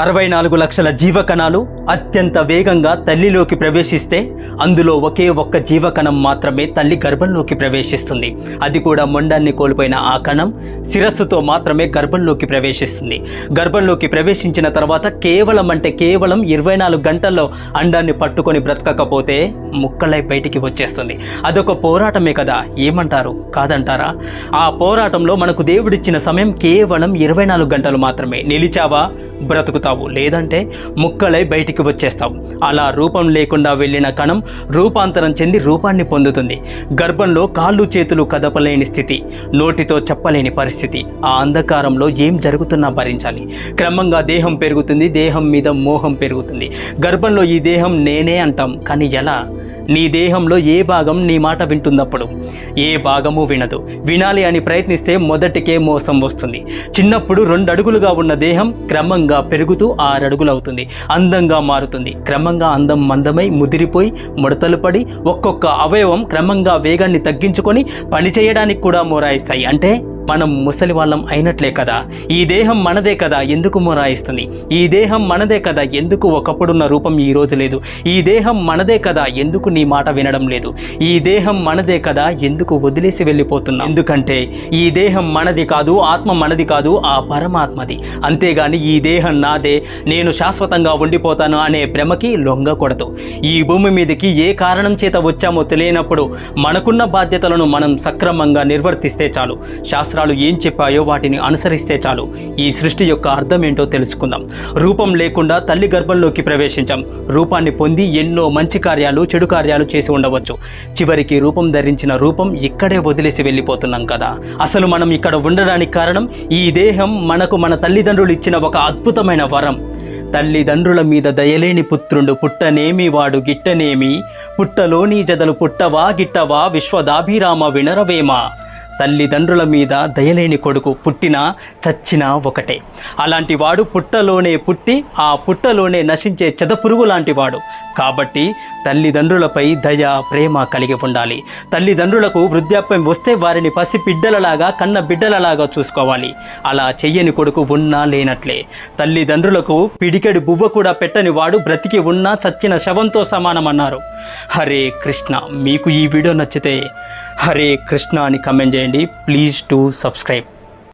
64 లక్షల జీవకణాలు అత్యంత వేగంగా తల్లిలోకి ప్రవేశిస్తే అందులో ఒకే ఒక్క జీవకణం మాత్రమే తల్లి గర్భంలోకి ప్రవేశిస్తుంది. అది కూడా మొండాన్ని కోల్పోయిన ఆ కణం శిరస్సుతో మాత్రమే గర్భంలోకి ప్రవేశిస్తుంది. గర్భంలోకి ప్రవేశించిన తర్వాత కేవలం 24 గంటల్లో అండాన్ని పట్టుకొని బ్రతకకపోతే ముక్కలై బయటికి వచ్చేస్తుంది. అదొక పోరాటమే కదా, ఏమంటారు? కాదంటారా? ఆ పోరాటంలో మనకు దేవుడిచ్చిన సమయం కేవలం 24 గంటలు మాత్రమే. నిలిచావా బ్రతుకుతావు, లేదంటే ముక్కలై బయటికి వచ్చేస్తావు. అలా రూపం లేకుండా వెళ్ళిన కణం రూపాంతరం చెంది రూపాన్ని పొందుతుంది. గర్భంలో కాళ్ళు చేతులు కదపలేని స్థితి, నోటితో చెప్పలేని పరిస్థితి. ఆ అంధకారంలో ఏం జరుగుతున్నా భరించాలి. క్రమంగా దేహం పెరుగుతుంది, దేహం మీద మోహం పెరుగుతుంది. గర్భంలో ఈ దేహం నేనే అంటాం, కానీ ఎలా? నీ దేహంలో ఏ భాగం నీ మాట వింటున్నప్పుడు? ఏ భాగము వినదు. వినాలి అని ప్రయత్నిస్తే మొదటికే మోసం వస్తుంది. చిన్నప్పుడు 2 అడుగులుగా ఉన్న దేహం క్రమంగా పెరుగుతూ 6 అడుగులు అవుతుంది. అందంగా మారుతుంది. క్రమంగా అందం మందమై ముదిరిపోయి ముడతలు పడి ఒక్కొక్క అవయవం క్రమంగా వేగాన్ని తగ్గించుకొని పనిచేయడానికి కూడా మొరాయిస్తాయి. అంటే మనం ముసలి వాళ్ళం అయినట్లే కదా. ఈ దేహం మనదే కదా, ఎందుకు మొరాయిస్తుంది? ఈ దేహం మనదే కదా, ఎందుకు ఒకప్పుడున్న రూపం ఈ రోజు లేదు? ఈ దేహం మనదే కదా, ఎందుకు నీ మాట వినడం లేదు? ఈ దేహం మనదే కదా, ఎందుకు వదిలేసి వెళ్ళిపోతున్నా? ఎందుకంటే ఈ దేహం మనది కాదు, ఆత్మ మనది కాదు, ఆ పరమాత్మది. అంతేగాని ఈ దేహం నాదే, నేను శాశ్వతంగా ఉండిపోతాను అనే భ్రమకి లొంగకూడదు. ఈ భూమి మీదకి ఏ కారణం చేత వచ్చామో తెలియనప్పుడు మనకున్న బాధ్యతలను మనం సక్రమంగా నిర్వర్తిస్తే చాలు. శాస్త్రాలు ఏం చెప్పాయో వాటిని అనుసరిస్తే చాలు. ఈ సృష్టి యొక్క అర్థం ఏంటో తెలుసుకుందాం. రూపం లేకుండా తల్లి గర్భంలోకి ప్రవేశించాం. రూపాన్ని పొంది ఎన్నో మంచి కార్యాలు, చెడు కార్యాలు చేసి ఉండవచ్చు. చివరికి రూపం ధరించిన రూపం ఇక్కడే వదిలేసి వెళ్ళిపోతున్నాం కదా. అసలు మనం ఇక్కడ ఉండడానికి కారణం ఈ దేహం మనకు మన తల్లిదండ్రులు ఇచ్చిన ఒక అద్భుతమైన వరం. తల్లిదండ్రుల మీద దయలేని పుత్రుండు పుట్టనేమి వాడు గిట్టనేమి, పుట్టలోని జదలు పుట్టవా గిట్టవా విశ్వదాభిరామ వినరవేమా. తల్లిదండ్రుల మీద దయలేని కొడుకు పుట్టినా చచ్చినా ఒకటే. అలాంటి వాడు పుట్టలోనే పుట్టి ఆ పుట్టలోనే నశించే చెదపురుగు లాంటి వాడు. కాబట్టి తల్లిదండ్రులపై దయ, ప్రేమ కలిగి ఉండాలి. తల్లిదండ్రులకు వృద్ధాప్యం వస్తే వారిని పసి బిడ్డలలాగా, కన్న బిడ్డలలాగా చూసుకోవాలి. అలా చెయ్యని కొడుకు ఉన్నా లేనట్లే. తల్లిదండ్రులకు పిడికెడు బువ్వ కూడా పెట్టని వాడు బ్రతికి ఉన్నా చచ్చిన శవంతో సమానమన్నారు. హరే కృష్ణ. మీకు ఈ వీడియో నచ్చితే హరే కృష్ణ అని కమెంట్ చేయండి. Please to subscribe.